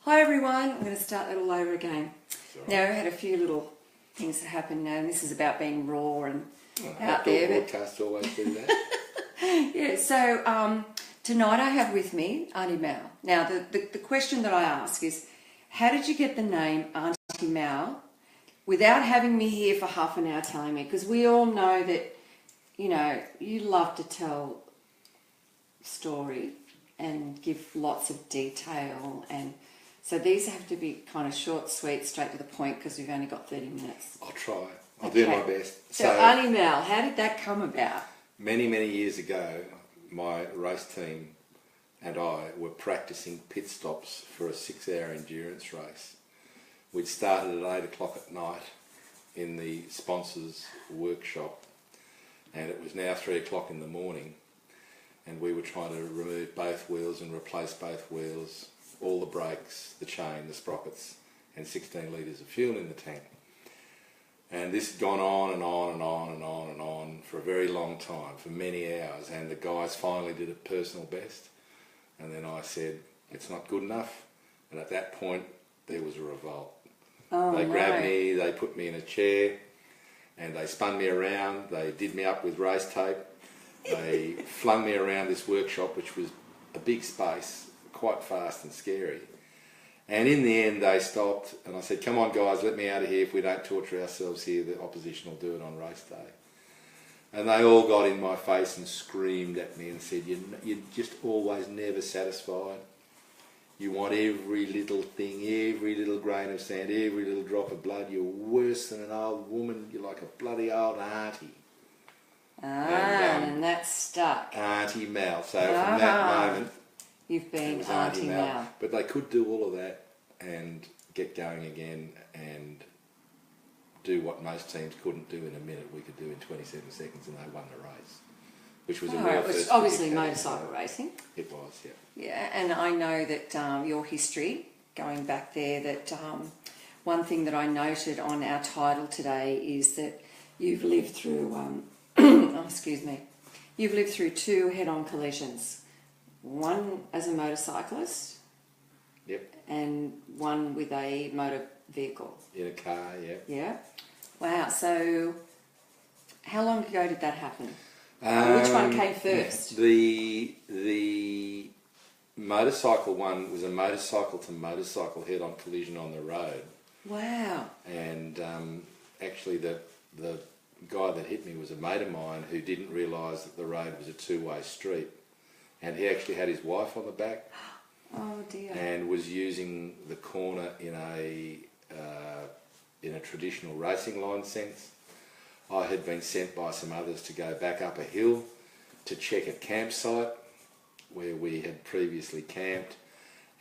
Hi everyone, I'm going to start that all over again. Now, I had a few little things that happened now, and this is about being raw and out there. Broadcasts always do that. Yeah, so tonight I have with me Auntie Mal. Now, the question that I ask is, how did you get the name Auntie Mal without having me here for half an hour telling me? Because we all know that, you know, you love to tell story and give lots of detail, and so these have to be kind of short, sweet, straight to the point because we've only got 30 minutes. I'll try. I'll do my best. So Auntie Mal, how did that come about? Many, many years ago, my race team and I were practicing pit stops for a 6-hour endurance race. We'd started at 8 o'clock at night in the sponsor's workshop, and it was now 3 o'clock in the morning, and we were trying to remove both wheels and replace both wheels, all the brakes, the chain, the sprockets, and 16 litres of fuel in the tank. And this had gone on and on and on and on and on for a very long time, for many hours, and the guys finally did a personal best, and then I said, it's not good enough, and at that point there was a revolt. They grabbed me, they put me in a chair, and they spun me around, they did me up with race tape, they flung me around this workshop, which was a big space, quite fast and scary. And in the end they stopped, and I said, come on guys, let me out of here. If we don't torture ourselves here, the opposition will do it on race day. And they all got in my face and screamed at me and said, you're just always never satisfied. You want every little thing, every little grain of sand, every little drop of blood. You're worse than an old woman. You're like a bloody old auntie. And that stuck. Auntie Mal. So from that moment, you've been Auntie Mal. But they could do all of that and get going again and do what most teams couldn't do in a minute. We could do in 27 seconds, and they won the race, which was a real first. It was obviously motorcycle racing. It was, yeah. Yeah, and I know that your history, going back there, that one thing that I noted on our title today is that you've lived through, you've lived through 2 head-on collisions. One as a motorcyclist. Yep. And one with a motor vehicle. In a car, yeah. Yeah. Wow. So, how long ago did that happen? Which one came first? The motorcycle one was a motorcycle to motorcycle head-on collision on the road. Wow. And actually, the guy that hit me was a mate of mine who didn't realise that the road was a 2-way street. And he actually had his wife on the back. Oh dear. And was using the corner in a traditional racing line sense. I had been sent by some others to go back up a hill to check a campsite where we had previously camped,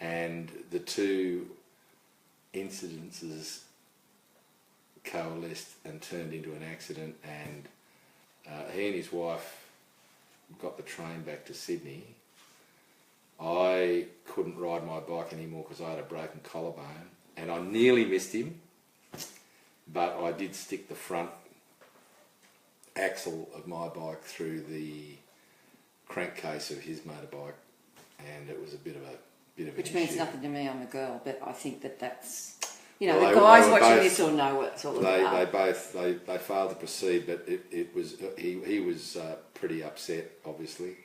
and the 2 incidences coalesced and turned into an accident, and he and his wife got the train back to Sydney. I couldn't ride my bike anymore because I had a broken collarbone, and I nearly missed him, but I did stick the front axle of my bike through the crankcase of his motorbike, and it was a bit of an Which issue. means nothing to me, I'm a girl, but I think that's, you know, well, the guys watching this will know what it's all about. They failed to proceed, but he was pretty upset, obviously.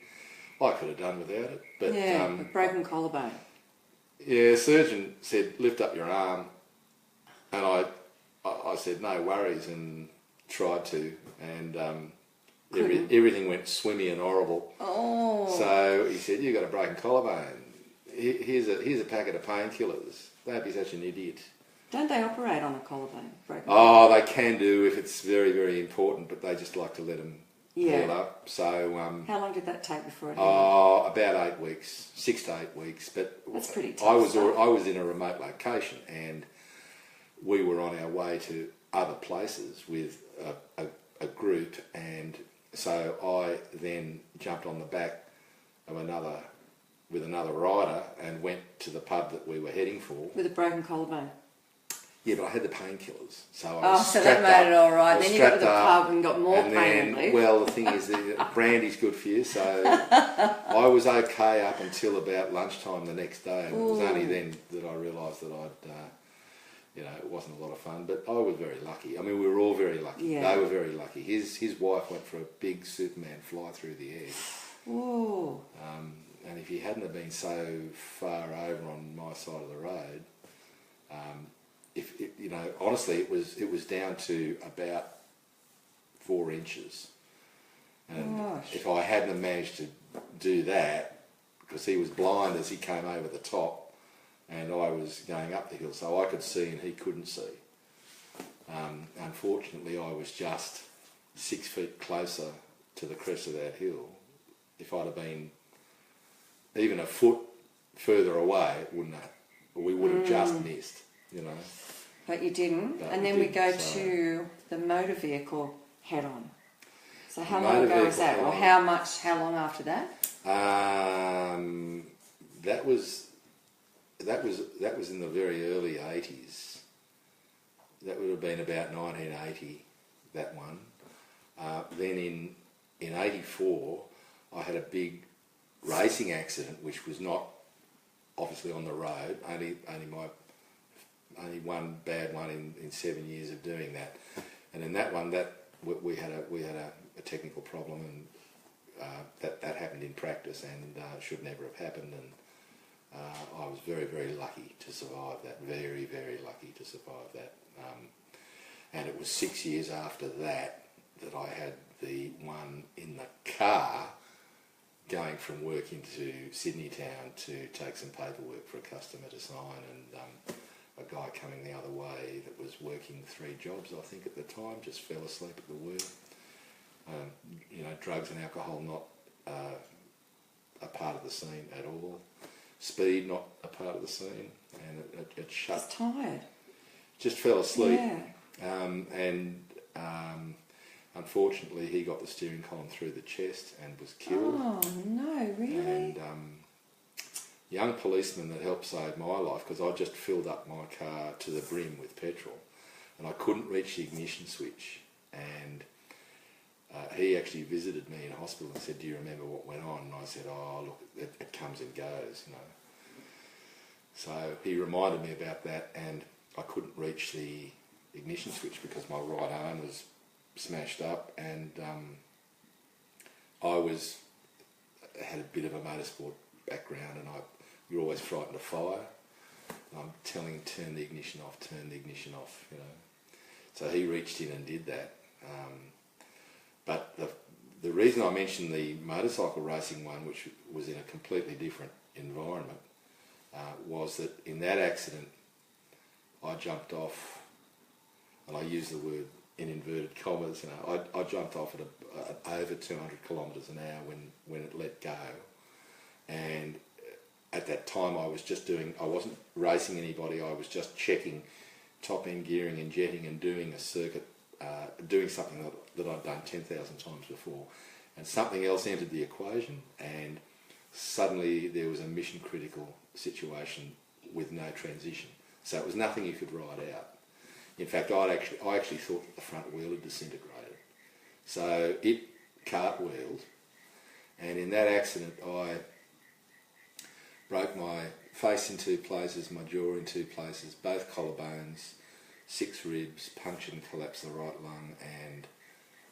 I could have done without it. But, yeah, a broken collarbone. Yeah, surgeon said, lift up your arm. And I said, no worries, and tried to. And everything went swimmy and horrible. Oh. So he said, you've got a broken collarbone. Here's a packet of painkillers. Don't be such an idiot. Don't they operate on a collarbone? They can do if it's very, very important, but they just like to let them heal up. So how long did that take before it healed? About 8 weeks, 6 to 8 weeks. But that's pretty tough. I was in a remote location, and we were on our way to other places with a group, and so I then jumped on the back of another rider and went to the pub that we were heading for. With a broken collarbone? Yeah, but I had the painkillers, so I Oh, was so strapped that made it up. all right. I was Then you got to the strapped up, pub and got more and pain then, relief. well, the thing is, brandy's good for you, so I was okay up until about lunchtime the next day, and it was only then that I realised that it wasn't a lot of fun, but I was very lucky. I mean, we were all very lucky. Yeah. They were very lucky. His wife went for a big Superman fly through the air. Ooh. And if he hadn't have been so far over on my side of the road, honestly, it was down to about 4 inches. And Gosh. if I hadn't have managed to do that, because he was blind as he came over the top, and I was going up the hill, so I could see and he couldn't see. Unfortunately, I was just 6 feet closer to the crest of that hill. If I'd have been even a foot further away, we would have just missed, But you didn't. But and we then we didn't, go so- to the motor vehicle head-on. So how The long motor ago was vehicle that? Or how long after that? That was in the very early 80s. That would have been about 1980, that one. Then in 84, I had a big racing accident, which was not obviously on the road, only one bad one in 7 years of doing that. And in that one, we had a technical problem, and that happened in practice and should never have happened. And I was very, very lucky to survive that. Very, very lucky to survive that. And it was 6 years after that I had the one in the car going from work into Sydney town to take some paperwork for a customer to sign, and a guy coming the other way that was working 3 jobs, I think at the time, just fell asleep at the wheel. Drugs and alcohol not a part of the scene at all. Speed not a part of the scene, and it shut. Just tired. Just fell asleep. Yeah. Unfortunately, he got the steering column through the chest and was killed. Oh, no, really? And young policeman that helped save my life, because I just filled up my car to the brim with petrol, and I couldn't reach the ignition switch. And he actually visited me in hospital and said, "Do you remember what went on?" And I said, "Oh, look, it comes and goes, So he reminded me about that, and I couldn't reach the ignition switch because my right arm was smashed up, and I had a bit of a motorsport background, and you're always frightened of fire. And I'm telling him, turn the ignition off, So he reached in and did that. But the reason I mentioned the motorcycle racing one, which was in a completely different environment, was that in that accident, I jumped off, and I use the word in inverted commas, I jumped off at over 200 kilometres an hour when it let go. And at that time I wasn't racing anybody, I was just checking top end gearing and jetting and doing a circuit, doing something that I'd done 10,000 times before. And something else entered the equation, and suddenly there was a mission critical situation with no transition. So it was nothing you could ride out. In fact, I actually thought that the front wheel had disintegrated. So it cartwheeled, and in that accident I broke my face in 2 places, my jaw in 2 places, both collarbones, 6 ribs, punctured and collapsed the right lung, and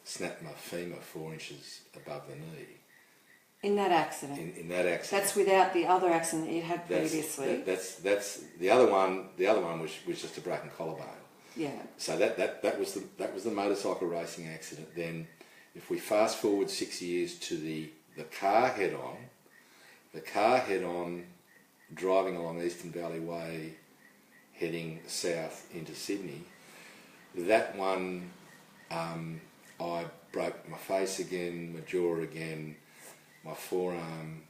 snapped my femur 4 inches above the knee. In that accident? In that accident. That's without the other accident that you had previously? That's the other one. The other one was just a broken collarbone. Yeah. So that was the motorcycle racing accident. Then, if we fast forward 6 years to the car head-on, driving along Eastern Valley Way, heading south into Sydney. That one, I broke my face again, my jaw again, my forearm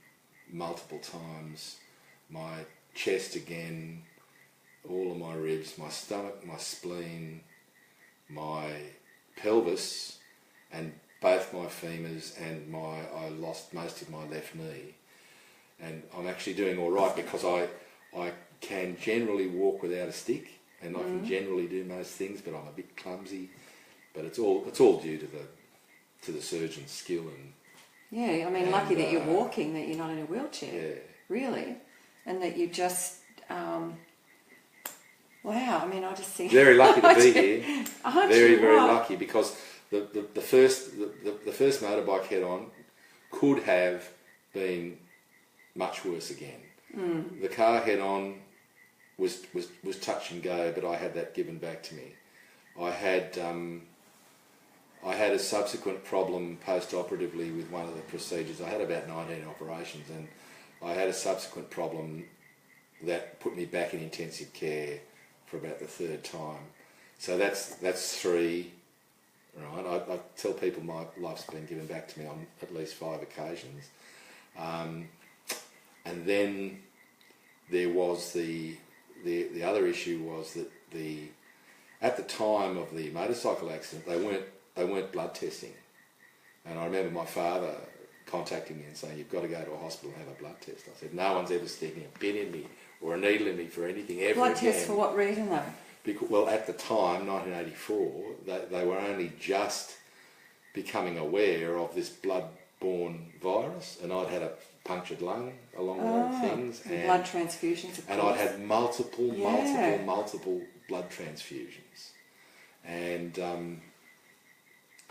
multiple times, my chest again, all of my ribs, my stomach, my spleen, my pelvis, and both my femurs, and I lost most of my left knee. And I'm actually doing all right because I can generally walk without a stick, and I can generally do most things, but I'm a bit clumsy. But it's all due to the surgeon's skill and. Yeah, I mean, lucky that you're walking, that you're not in a wheelchair. Yeah. Really, and that you just. Wow, I mean, I just think... Very lucky to be here. Very right? lucky, because the first motorbike head-on could have been much worse again. The car head-on was touch and go, but I had that given back to me. I had a subsequent problem post-operatively with one of the procedures. I had about 19 operations, and I had a subsequent problem that put me back in intensive care for about the third time. So that's 3, right? I tell people my life's been given back to me on at least 5 occasions. And then there was the other issue was that at the time of the motorcycle accident, they weren't blood testing. And I remember my father contacting me and saying, "You've got to go to a hospital and have a blood test." I said, "No one's ever sticking a pin in me or a needle in me for anything ever Blood again." test for what reason though? Because, well, at the time, 1984, they were only just becoming aware of this blood-borne virus, and I'd had a punctured lung along with other things, and blood transfusions, of and course. I'd had multiple blood transfusions, and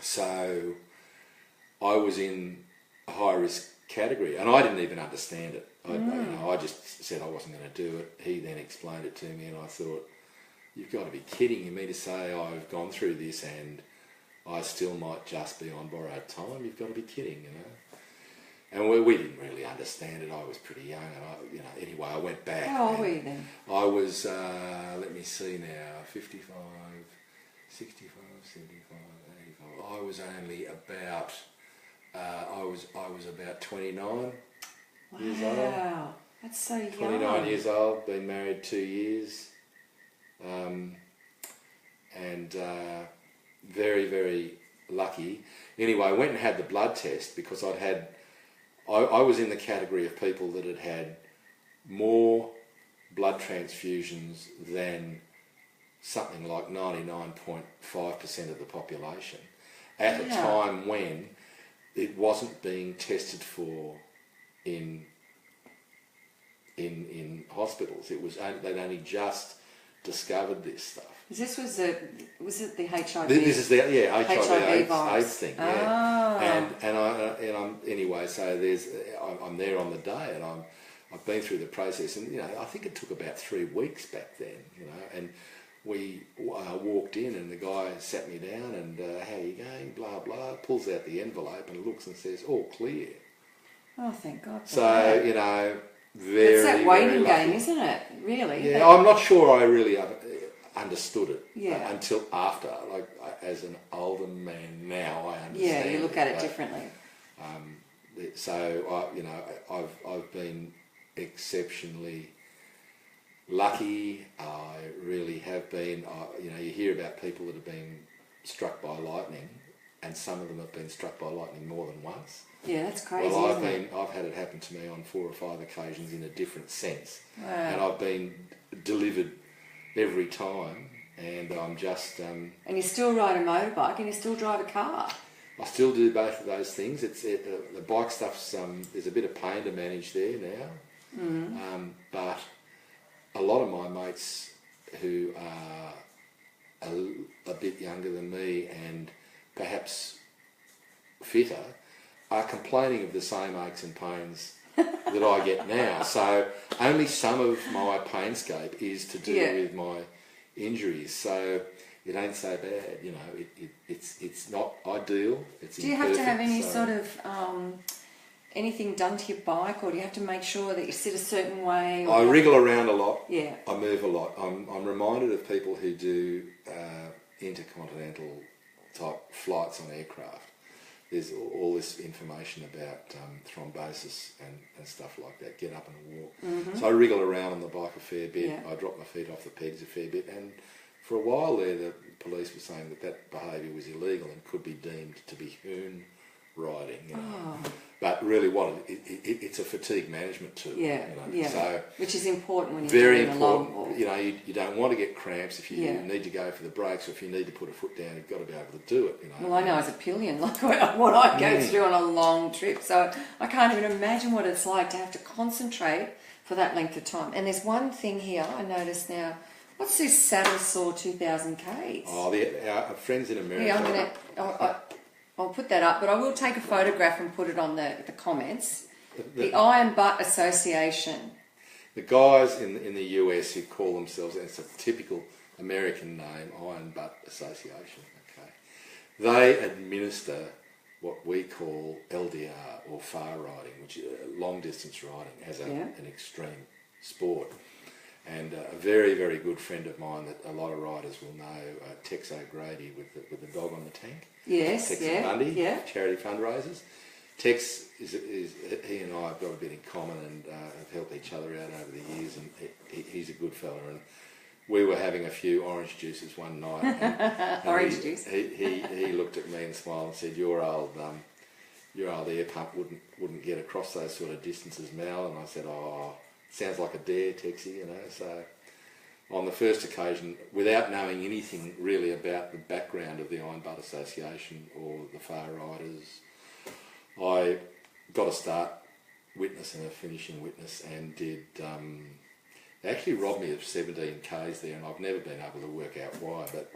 so I was in a high-risk category, and I didn't even understand it. I just said I wasn't going to do it. He then explained it to me, and I thought, "You've got to be kidding me to say I've gone through this and I still might just be on borrowed time. You've got to be kidding, you know." And we didn't really understand it. I was pretty young, and anyway, I went back. How old were you then? I was, let me see now, 55, 65, 75, 85. I was only about, I was about 29 years old. Wow, that's so young. 29 years old, been married 2 years, and very, very lucky. Anyway, I went and had the blood test because I was in the category of people that had had more blood transfusions than something like 99.5% of the population at a time when it wasn't being tested for in hospitals. It was they'd only just discovered this stuff. Was it the HIV? This is the HIV virus. AIDS thing, yeah. And I'm anyway. So I'm there on the day, and I've been through the process, and I think it took about 3 weeks back then, and we walked in, and the guy sat me down, and how you going? Blah blah. Pulls out the envelope and looks and says, "All clear." Oh, thank God. So very. It's that waiting very game, isn't it? Really? Yeah, I'm not sure I really understood it until after, like as an older man now, I understand. Yeah, you look at it differently. So I've been exceptionally lucky. I really have been. You hear about people that have been struck by lightning, and some of them have been struck by lightning more than once. Yeah, that's crazy. Well, I've had it happen to me on 4 or 5 occasions in a different sense, and I've been delivered every time, and I'm just. And you still ride a motorbike, and you still drive a car. I still do both of those things. The bike stuff's there's a bit of pain to manage there now, but a lot of my mates who are a bit younger than me and perhaps fitter are complaining of the same aches and pains that I get now. So only some of my painscape is to do with my injuries. So it ain't so bad, it's not ideal. Do you have to have any sort of anything done to your bike, or do you have to make sure that you sit a certain way? I wriggle around a lot. Yeah. I move a lot. I'm reminded of people who do intercontinental type flights on aircraft. There's all this information about thrombosis and stuff like that. Get up and walk. Mm-hmm. So I wriggle around on the bike a fair bit. Yeah. I drop my feet off the pegs a fair bit. And for a while there, the police were saying that behaviour was illegal and could be deemed to be hoon riding. You know. Oh. But really, it's a fatigue management tool. Yeah, you know. yeah. So which is important when you're very doing a long important. haul. You know, you don't want to get cramps if you need to go for the brakes, or if you need to put a foot down, you've got to be able to do it. You know. Well, I know as a pillion, like what I go through on a long trip, so I can't even imagine what it's like to have to concentrate for that length of time. And there's one thing here I noticed now. What's this saddle saw 2000 Ks? Oh, our friends in America. Yeah, I'll put that up, but I will take a photograph and put it on the comments. The Iron Butt Association. The guys in the US who call themselves, and it's a typical American name, Iron Butt Association. Okay, they administer what we call LDR, or far riding, which is long distance riding, as an extreme sport. And a very, very good friend of mine that a lot of riders will know, Tex O'Grady with the dog on the tank. Yes, Tex yeah, Bundy, yeah. charity fundraisers. Tex he and I have got a bit in common and have helped each other out over the years, and he's a good fella. And we were having a few orange juices one night. And Orange juice. He looked at me and smiled and said, "Your old air pump wouldn't get across those sort of distances, Mal." And I said, "Oh, sounds like a dare, Texie," you know." So on the first occasion, without knowing anything really about the background of the Iron Butt Association or the Far Riders, I got a start witness and a finishing witness, and did. They actually robbed me of 17 Ks there, and I've never been able to work out why. But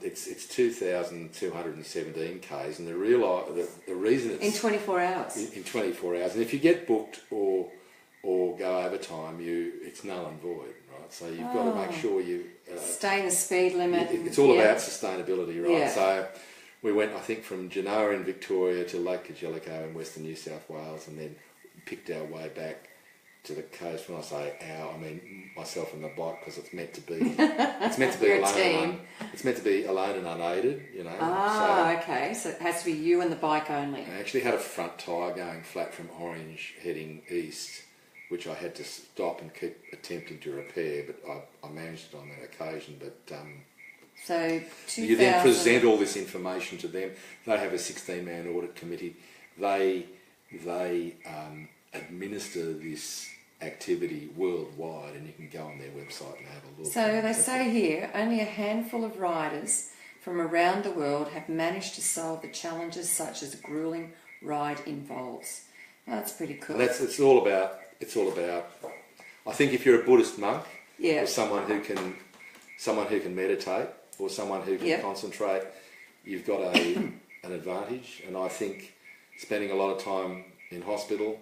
it's 2,217 Ks, and the reason it's in 24 hours. In 24 hours, and if you get booked or go overtime, it's null and void, right? So you've got to make sure you stay in the speed limit. It's all about sustainability, right? Yeah. So we went, I think, from Genoa in Victoria to Lake Kajelico in Western New South Wales, and then picked our way back to the coast. When I say our, I mean myself and the bike, because it's meant to be. It's meant to be You're a alone. team. It's meant to be alone and unaided, you know. Okay. So it has to be you and the bike only. I actually had a front tyre going flat from Orange heading east, which I had to stop and keep attempting to repair, but I managed it on that occasion. But so you then present all this information to them. They have a 16-man audit committee. They administer this activity worldwide, and you can go on their website and have a look. So they say here, only a handful of riders from around the world have managed to solve the challenges such as a grueling ride involves. Oh, that's pretty cool. It's all about. I think if you're a Buddhist monk, or someone who can meditate, or someone who can concentrate, you've got an advantage. And I think spending a lot of time in hospital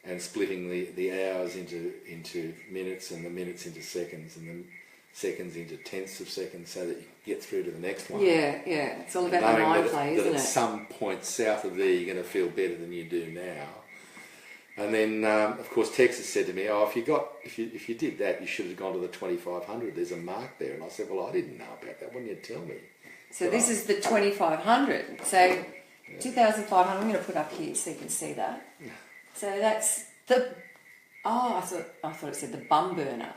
and splitting the hours into minutes, and the minutes into seconds, and the seconds into tenths of seconds, so that you get through to the next one. Yeah. It's all about the mind play, isn't it? At some point south of there, you're going to feel better than you do now. And then, of course, Texas said to me, "Oh, if you did that, you should have gone to the 2500. There's a mark there." And I said, "Well, I didn't know about that. Why didn't you tell me?" So this is the 2500. So 2500. I'm going to put up here so you can see that. So that's the. Oh, I thought it said the bum burner.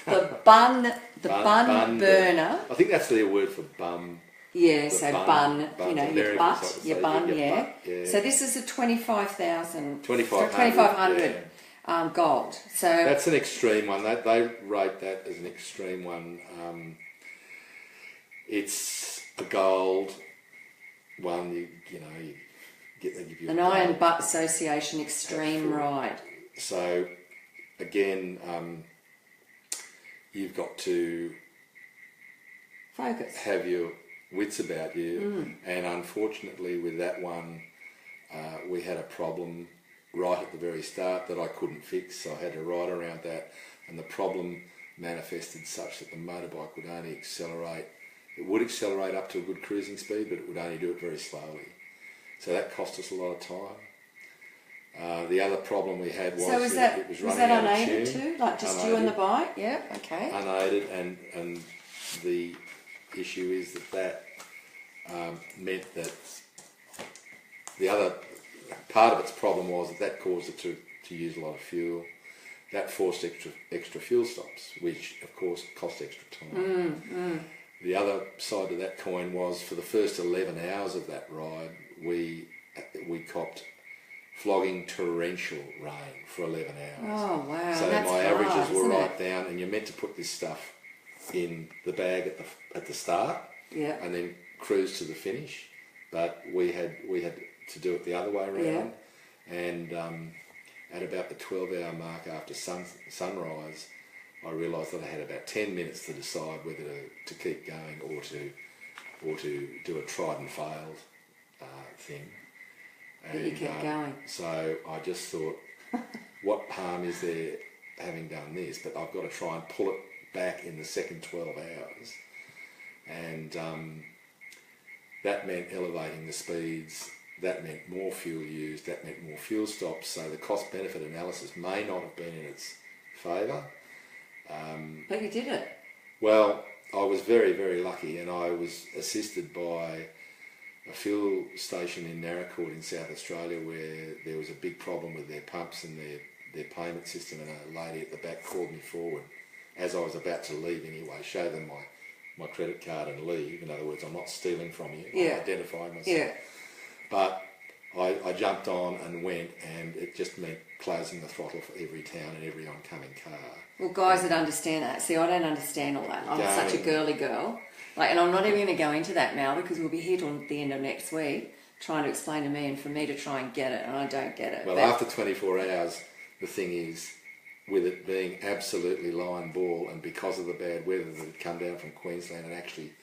The bun burner. I think that's their word for bum. Yeah, so bun, you know, your butt, your bun, butt, So this is a 25,000, 2500 gold. So that's an extreme one. They rate that as an extreme one. It's a gold one. You give you an Iron Butt Association extreme ride. So again, you've got to focus, have your wits about you, and unfortunately with that one we had a problem right at the very start that I couldn't fix, so I had to ride around that, and the problem manifested such that the motorbike would only accelerate. It would accelerate up to a good cruising speed, but it would only do it very slowly, so that cost us a lot of time. The other problem we had was it was running out of tune. Was that unaided too? Like just you and the bike? Yeah, okay. Unaided, and the issue is that meant that the other part of its problem was that caused it to use a lot of fuel. That forced extra fuel stops, which of course cost extra time. The other side of that coin was, for the first 11 hours of that ride, we copped flogging torrential rain for 11 hours. Oh, wow. So That's my hard, averages were isn't right it? down, and you're meant to put this stuff in the bag at the start, Yeah. and then cruise to the finish. But we had to do it the other way around, and at about the 12-hour mark after sunrise, I realised that I had about 10 minutes to decide whether to keep going or to do a tried and failed thing. But you kept going. So I just thought, what harm is there having done this? But I've got to try and pull it back in the second 12 hours. And that meant elevating the speeds, that meant more fuel used, that meant more fuel stops. So the cost-benefit analysis may not have been in its favour. But you did it. Well, I was very, very lucky, and I was assisted by a fuel station in Narracourt in South Australia where there was a big problem with their pumps and their payment system, and a lady at the back called me forward as I was about to leave anyway, show them my credit card and leave. In other words, I'm not stealing from you, I'm identifying myself. Yeah. But I jumped on and went, and it just meant closing the throttle for every town and every oncoming car. Well, guys that understand that. See, I don't understand all that. I'm such a girly girl. And I'm not even going to go into that now because we'll be here till the end of next week trying to explain to me and for me to try and get it, and I don't get it. Well, after 24 hours, the thing is, with it being absolutely line ball, and because of the bad weather that had come down from Queensland, it actually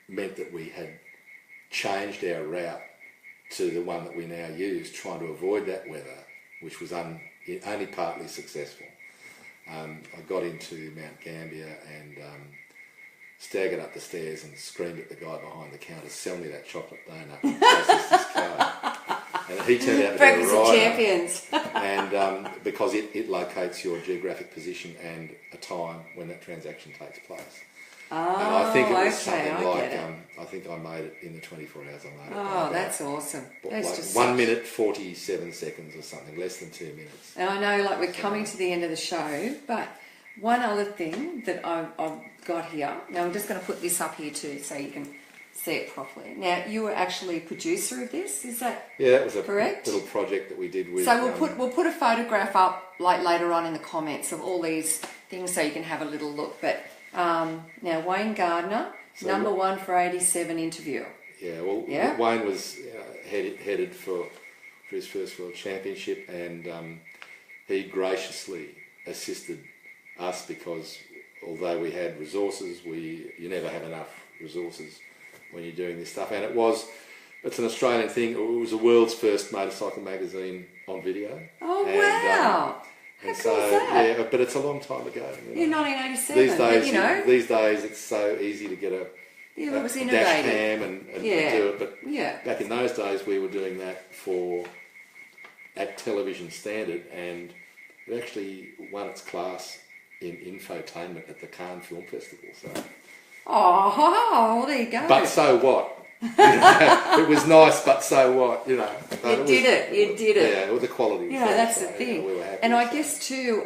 meant that we had changed our route to the one that we now use, trying to avoid that weather, which was only partly successful. I got into Mount Gambier and staggered up the stairs and screamed at the guy behind the counter, "Sell me that chocolate donut and process this car." And he turned out to be a Breakfast of rider. champions. And because it locates your geographic position and a time when that transaction takes place. And I think it was something like, I think I made it in the 24 hours I made it. Oh, that's awesome. That's like just 1 minute, 47 seconds or something, less than 2 minutes. And I know, we're coming to the end of the show, but one other thing that I've got here, now I'm just going to put this up here too so you can see it properly. Now, you were actually producer of this, is that Yeah, that was a correct? little project that we did with... So we'll put a photograph up later on in the comments of all these things so you can have a little look. But now Wayne Gardner, number one for 87 interview. Yeah, well, Wayne was headed for his first World Championship, and he graciously assisted us because although we had resources, you never have enough resources when you're doing this stuff. And it's an Australian thing. It was the world's first motorcycle magazine on video. Oh, wow. And How so, cool is that? yeah, but it's a long time ago. Yeah, 1987. These days it's so easy to get a it was dash innovative. cam and do it. But back in those days, we were doing that at television standard, and it actually won its class in infotainment at the Cannes Film Festival. So. Oh, well, there you go. But so what? It was nice, but so what? You did it. Yeah, with the quality. That's the thing. We were happy, and I guess too,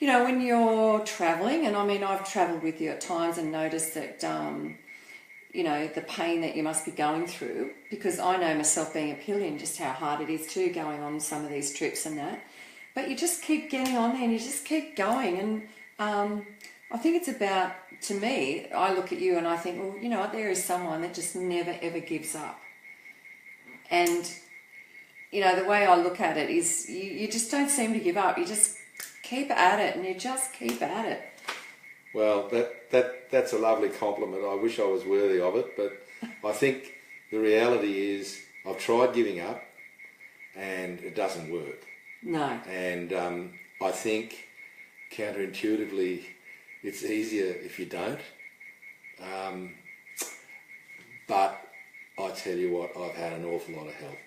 when you're travelling, and I mean, I've travelled with you at times and noticed that, the pain that you must be going through, because I know myself being a pillion, just how hard it is too, going on some of these trips and that. But you just keep getting on there and you just keep going. And I think it's about, to me, I look at you and I think, well, you know what, there is someone that just never, ever gives up. And, the way I look at it is you just don't seem to give up. You just keep at it, and you just keep at it. Well, that's a lovely compliment. I wish I was worthy of it, but I think the reality is I've tried giving up and it doesn't work. No. And I think counterintuitively it's easier if you don't. But I tell you what, I've had an awful lot of help.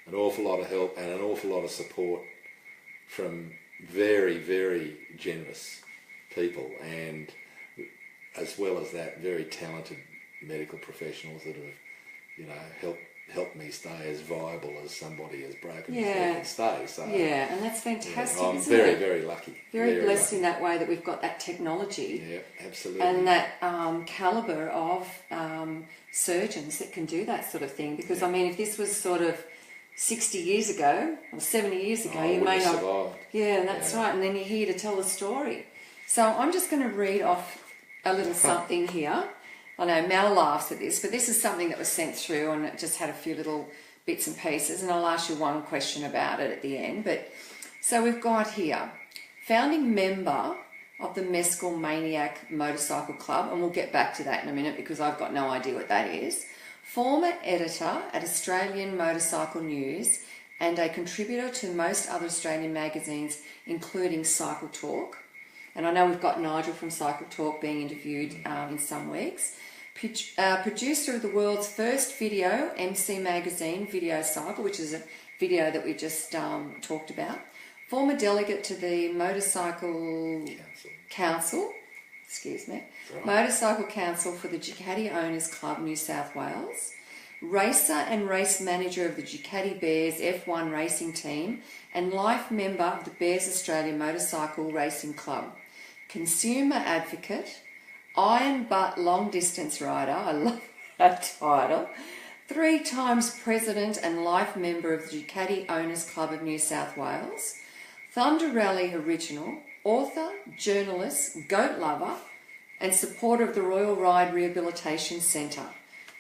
An awful lot of help and an awful lot of support from very, very generous people, and as well as that, very talented medical professionals that have, helped me stay as viable as somebody as broken as Yeah. they can stay. So Yeah, and that's fantastic, I'm isn't very, it? very lucky. Very blessed lucky. in that way that we've got that technology. Yeah, absolutely. And that calibre of surgeons that can do that sort of thing. Because, I mean, if this was sort of 60 years ago or 70 years ago, you may not... survived. Yeah, that's right. And then you're here to tell the story. So I'm just going to read off a little something here. I know Mel laughs at this, but this is something that was sent through and it just had a few little bits and pieces. And I'll ask you one question about it at the end. But so we've got here, founding member of the Mescal Maniac Motorcycle Club, and we'll get back to that in a minute because I've got no idea what that is. Former editor at Australian Motorcycle News and a contributor to most other Australian magazines, including Cycle Talk. And I know we've got Nigel from Cycle Talk being interviewed in some weeks. Producer of the world's first video, MC Magazine Video Cycle, which is a video that we just talked about. Former delegate to the Motorcycle Council, Right. Motorcycle Council for the Ducati Owners Club, New South Wales. Racer and race manager of the Ducati Bears F1 racing team and life member of the Bears Australia Motorcycle Racing Club. Consumer advocate, iron butt long distance rider, I love that title. 3 times president and life member of the Ducati Owners Club of New South Wales. Thunder Rally original, author, journalist, goat lover, and supporter of the Royal Ride Rehabilitation Centre.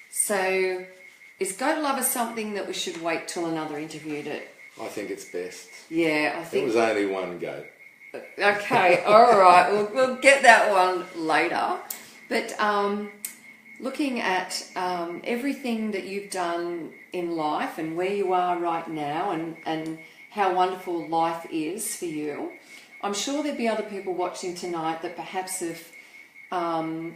So, is goat lover something that we should wait till another interview to... I think it's best. Yeah, I think... It was only one goat. Okay, all right, we'll get that one later. But looking at everything that you've done in life and where you are right now and how wonderful life is for you, I'm sure there'd be other people watching tonight that perhaps have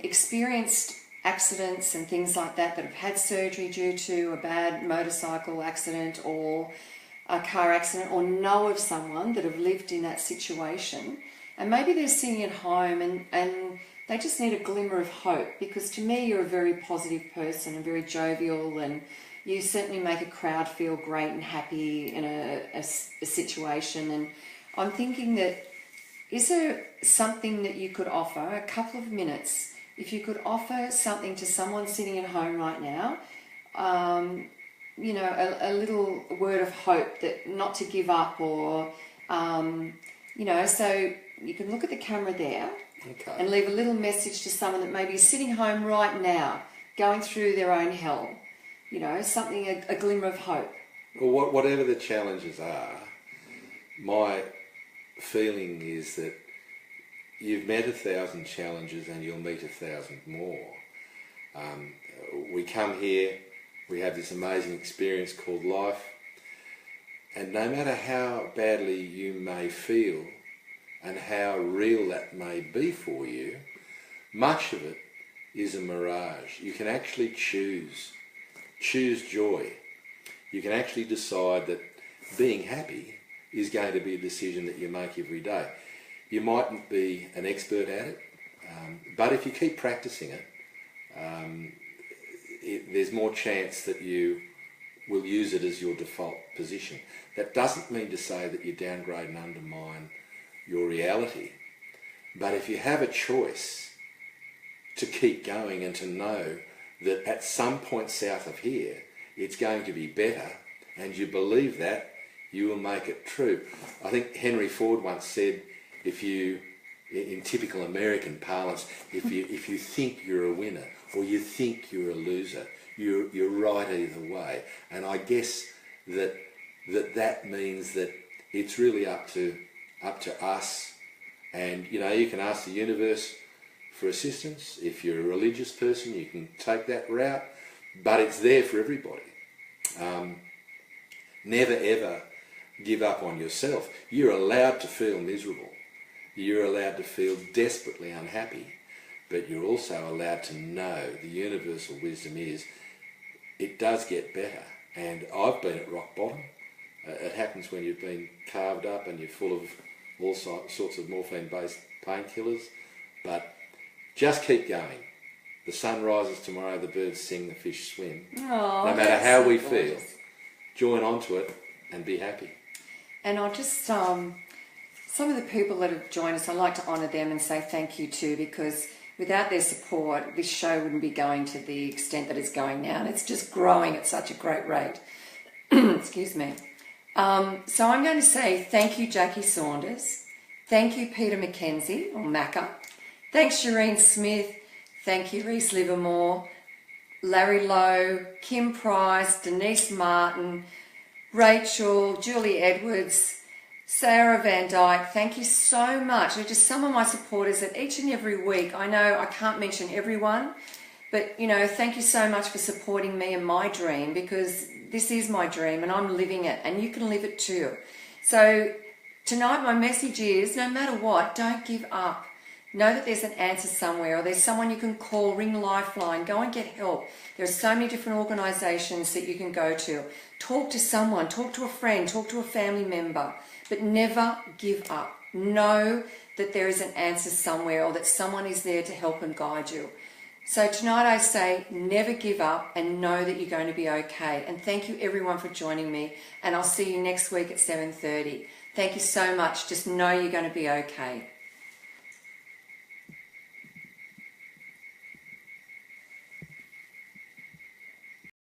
experienced accidents and things like that have had surgery due to a bad motorcycle accident or a car accident, or know of someone that have lived in that situation, and maybe they're sitting at home and they just need a glimmer of hope, because to me you're a very positive person and very jovial, and you certainly make a crowd feel great and happy in a situation. And I'm thinking that, is there something that you could offer, a couple of minutes, if you could offer something to someone sitting at home right now, you know, a little word of hope, that not to give up, or, you know, so you can look at the camera there and leave a little message to someone that maybe is sitting home right now, going through their own hell, you know, something, a glimmer of hope. Well, whatever the challenges are, my feeling is that you've met 1,000 challenges and you'll meet 1,000 more. We come here, we have this amazing experience called life, and no matter how badly you may feel and how real that may be for you, much of it is a mirage. You can actually choose joy. You can actually decide that being happy is going to be a decision that you make every day. You mightn't be an expert at it, but if you keep practicing it, there's more chance that you will use it as your default position. That doesn't mean to say that you downgrade and undermine your reality, but if you have a choice to keep going and to know that at some point south of here it's going to be better, and you believe that, you will make it true. I think Henry Ford once said, if you, in typical American parlance, if you think you're a winner or you think you're a loser, you're right either way. And I guess that means that it's really up to us. And you know, you can ask the universe for assistance. If you're a religious person, you can take that route, but it's there for everybody. Never ever give up on yourself. You're allowed to feel miserable. You're allowed to feel desperately unhappy, but you're also allowed to know the universal wisdom is it does get better. And I've been at rock bottom. It happens when you've been carved up and you're full of all sorts of morphine-based painkillers, but just keep going. The sun rises tomorrow, the birds sing, the fish swim. Oh, no matter how we feel, join onto it and be happy. And I'll just, some of the people that have joined us, I'd like to honour them and say thank you too, because without their support, this show wouldn't be going to the extent that it's going now, and it's just growing at such a great rate. Excuse me. So I'm going to say thank you, Jackie Saunders. Thank you, Peter McKenzie, or Macca. Thanks, Shireen Smith. Thank you, Reese Livermore, Larry Lowe, Kim Price, Denise Martin, Rachel, Julie Edwards, Sarah Van Dyke. Thank you so much. They're just some of my supporters that each and every week, I know I can't mention everyone, but, you know, thank you so much for supporting me and my dream, because this is my dream and I'm living it and you can live it too. So tonight my message is, no matter what, don't give up. Know that there's an answer somewhere, or there's someone you can call, ring Lifeline, go and get help. There are so many different organisations that you can go to. Talk to someone, talk to a friend, talk to a family member, but never give up. Know that there is an answer somewhere, or that someone is there to help and guide you. So tonight I say never give up and know that you're going to be okay. And thank you everyone for joining me, and I'll see you next week at 7:30. Thank you so much. Just know you're going to be okay.